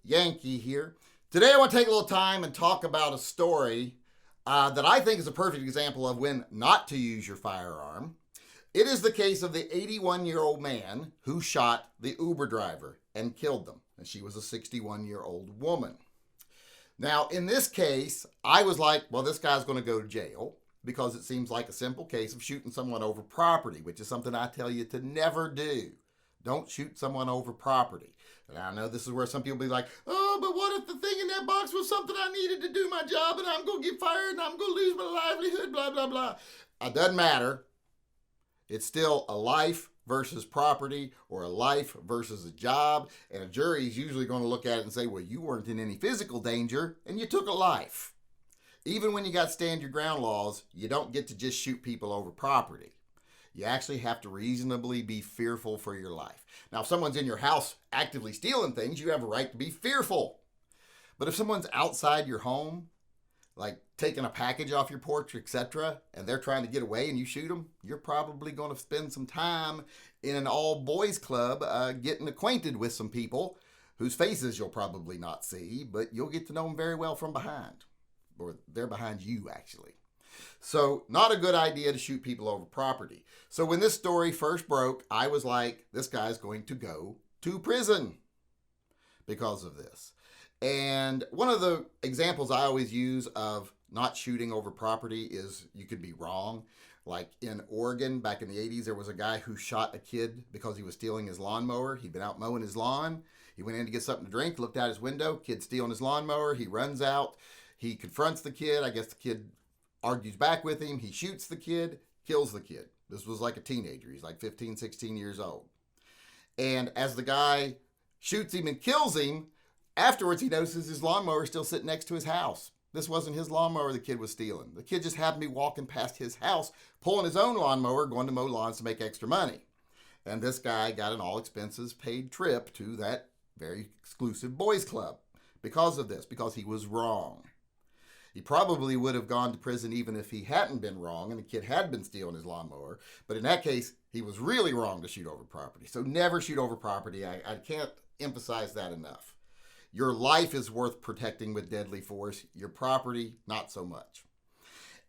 Yankee here. Today I want to take a little time and talk about a story that I think is a perfect example of when not to use your firearm. It is the case of the 81-year-old man who shot the Uber driver and killed them. And she was a 61-year-old woman. Now, in this case, I was like, well, this guy's going to go to jail because it seems like a simple case of shooting someone over property, which is something I tell you to never do. Don't shoot someone over property. And I know this is where some people be like, oh, but what if the thing in that box was something I needed to do my job and I'm going to get fired and I'm going to lose my livelihood, blah, blah, blah. It doesn't matter. It's still a life versus property or a life versus a job. And a jury is usually going to look at it and say, well, you weren't in any physical danger and you took a life. Even when you got stand your ground laws, you don't get to just shoot people over property. You actually have to reasonably be fearful for your life. Now, if someone's in your house actively stealing things, you have a right to be fearful. But if someone's outside your home, like taking a package off your porch, etc., and they're trying to get away and you shoot them, you're probably going to spend some time in an all-boys club getting acquainted with some people whose faces you'll probably not see, but you'll get to know them very well from behind. Or they're behind you, actually. So, not a good idea to shoot people over property. So, when this story first broke, I was like, this guy's going to go to prison because of this. And one of the examples I always use of not shooting over property is you could be wrong. Like in Oregon, back in the 80s, there was a guy who shot a kid because he was stealing his lawnmower. He'd been out mowing his lawn. He went in to get something to drink, looked out his window, kid stealing his lawnmower. He runs out. He confronts the kid. I guess the kid argues back with him. He shoots the kid, kills the kid. This was like a teenager. He's like 15, 16 years old. And as the guy shoots him and kills him, afterwards he notices his lawnmower is still sitting next to his house. This wasn't his lawnmower the kid was stealing. The kid just happened to be walking past his house, pulling his own lawnmower, going to mow lawns to make extra money. And this guy got an all expenses paid trip to that very exclusive boys club because of this, because he was wrong. He probably would have gone to prison even if he hadn't been wrong and the kid had been stealing his lawnmower. But in that case, he was really wrong to shoot over property. So never shoot over property. I can't emphasize that enough. Your life is worth protecting with deadly force. Your property, not so much.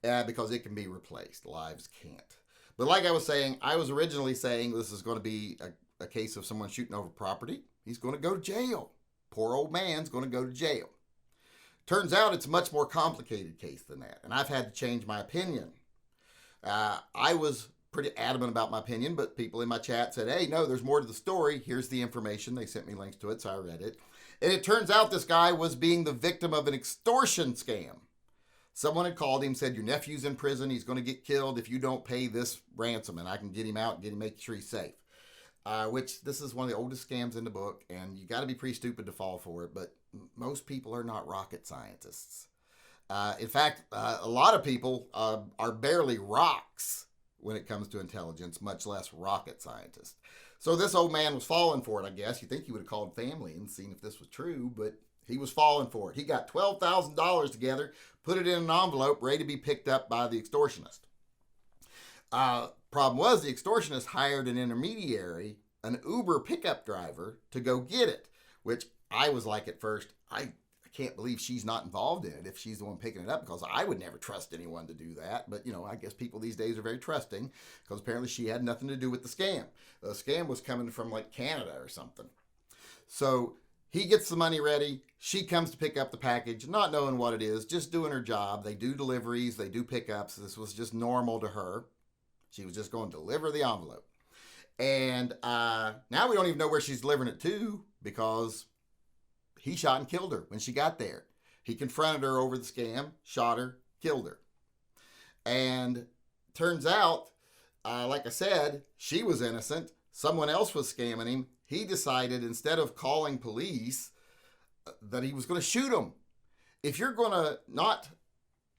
Because it can be replaced. Lives can't. But like I was saying, I was originally saying this is going to be a case of someone shooting over property. He's going to go to jail. Poor old man's going to go to jail. Turns out it's a much more complicated case than that, and I've had to change my opinion. I was pretty adamant about my opinion, but people in my chat said, hey, no, there's more to the story. Here's the information. They sent me links to it, so I read it. And it turns out this guy was being the victim of an extortion scam. Someone had called him, said, your nephew's in prison. He's going to get killed if you don't pay this ransom, and I can get him out and make sure he's safe. Which this is one of the oldest scams in the book, and you got to be pretty stupid to fall for it, but most people are not rocket scientists. In fact, a lot of people are barely rocks when it comes to intelligence, much less rocket scientists. So this old man was falling for it, I guess. You'd think he would have called family and seen if this was true, but he was falling for it. He got $12,000 together, put it in an envelope, ready to be picked up by the extortionist. Problem was the extortionist hired an intermediary, an Uber pickup driver, to go get it, which I was like at first, I can't believe she's not involved in it if she's the one picking it up, because I would never trust anyone to do that. But, I guess people these days are very trusting, because apparently she had nothing to do with the scam. The scam was coming from like Canada or something. So he gets the money ready. She comes to pick up the package, not knowing what it is, just doing her job. They do deliveries. They do pickups. This was just normal to her. She was just going to deliver the envelope. And now we don't even know where she's delivering it to, because he shot and killed her when she got there. He confronted her over the scam, shot her, killed her. And turns out, like I said, she was innocent. Someone else was scamming him. He decided, instead of calling police, that he was going to shoot him. If you're going to not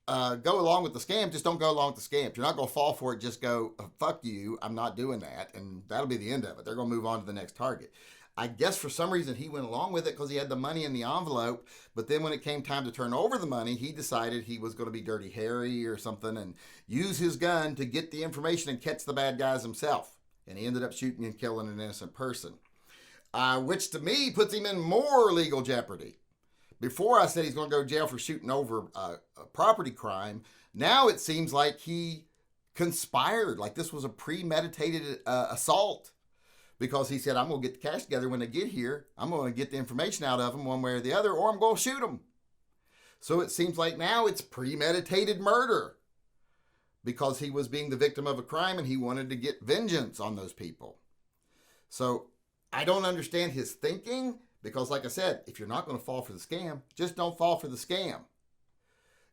go along with the scam, just don't go along with the scam. If you're not going to fall for it, just go, fuck you, I'm not doing that. And that'll be the end of it. They're going to move on to the next target. I guess for some reason he went along with it because he had the money in the envelope. But then when it came time to turn over the money, he decided he was going to be Dirty Harry or something and use his gun to get the information and catch the bad guys himself. And he ended up shooting and killing an innocent person. which to me puts him in more legal jeopardy. Before I said he's going to go to jail for shooting over a property crime. Now it seems like he conspired, like this was a premeditated assault, because he said, I'm going to get the cash together when they get here. I'm going to get the information out of them one way or the other, or I'm going to shoot them. So it seems like now it's premeditated murder because he was being the victim of a crime and he wanted to get vengeance on those people. So I don't understand his thinking because, like I said, if you're not going to fall for the scam, just don't fall for the scam.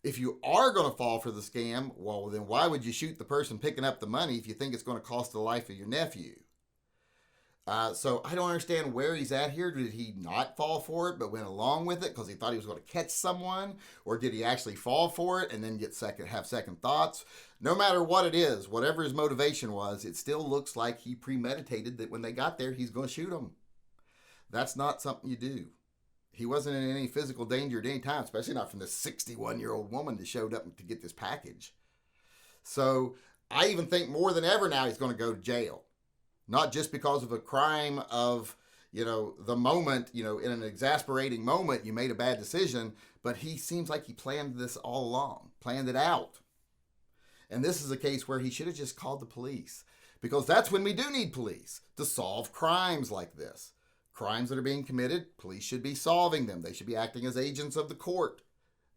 If you are going to fall for the scam, well, then why would you shoot the person picking up the money if you think it's going to cost the life of your nephew? So I don't understand where he's at here. Did he not fall for it but went along with it because he thought he was going to catch someone? Or did he actually fall for it and then have second thoughts? No matter what it is, whatever his motivation was, it still looks like he premeditated that when they got there, he's going to shoot them. That's not something you do. He wasn't in any physical danger at any time, especially not from this 61-year-old woman that showed up to get this package. So I even think more than ever now he's going to go to jail. Not just because of a crime of, the moment, in an exasperating moment, you made a bad decision, but he seems like he planned this all along, planned it out. And this is a case where he should have just called the police, because that's when we do need police to solve crimes like this. Crimes that are being committed, police should be solving them. They should be acting as agents of the court,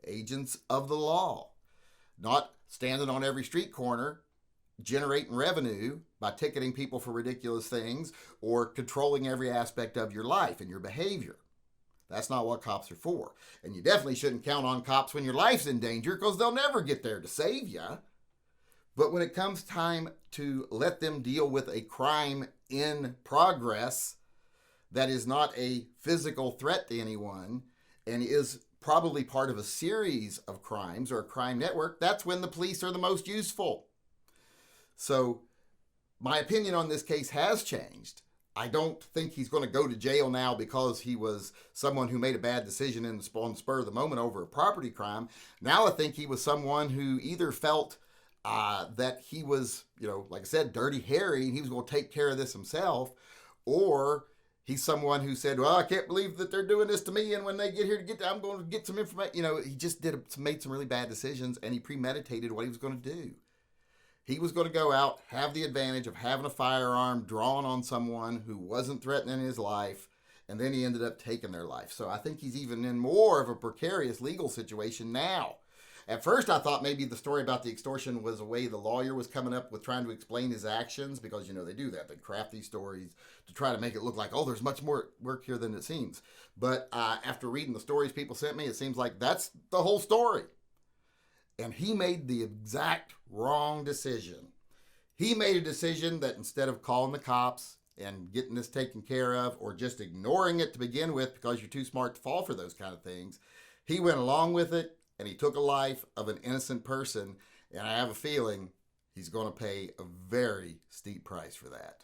agents of the law, not standing on every street corner generating revenue by ticketing people for ridiculous things or controlling every aspect of your life and your behavior. That's not what cops are for. And you definitely shouldn't count on cops when your life's in danger because they'll never get there to save you. But when it comes time to let them deal with a crime in progress that is not a physical threat to anyone and is probably part of a series of crimes or a crime network, that's when the police are the most useful. So my opinion on this case has changed. I don't think he's going to go to jail now because he was someone who made a bad decision on the spur of the moment over a property crime. Now I think he was someone who either felt that he was, like I said, Dirty Harry, and he was going to take care of this himself, or he's someone who said, well, I can't believe that they're doing this to me, and when they get here I'm going to get some information. He just made some really bad decisions, and he premeditated what he was going to do. He was going to go out, have the advantage of having a firearm drawn on someone who wasn't threatening his life, and then he ended up taking their life. So I think he's even in more of a precarious legal situation now. At first, I thought maybe the story about the extortion was a way the lawyer was coming up with trying to explain his actions, because, they do that. They craft these stories to try to make it look like, oh, there's much more work here than it seems. But after reading the stories people sent me, it seems like that's the whole story. And he made the exact wrong decision. He made a decision that instead of calling the cops and getting this taken care of, or just ignoring it to begin with because you're too smart to fall for those kind of things, he went along with it and he took a life of an innocent person. And I have a feeling he's going to pay a very steep price for that.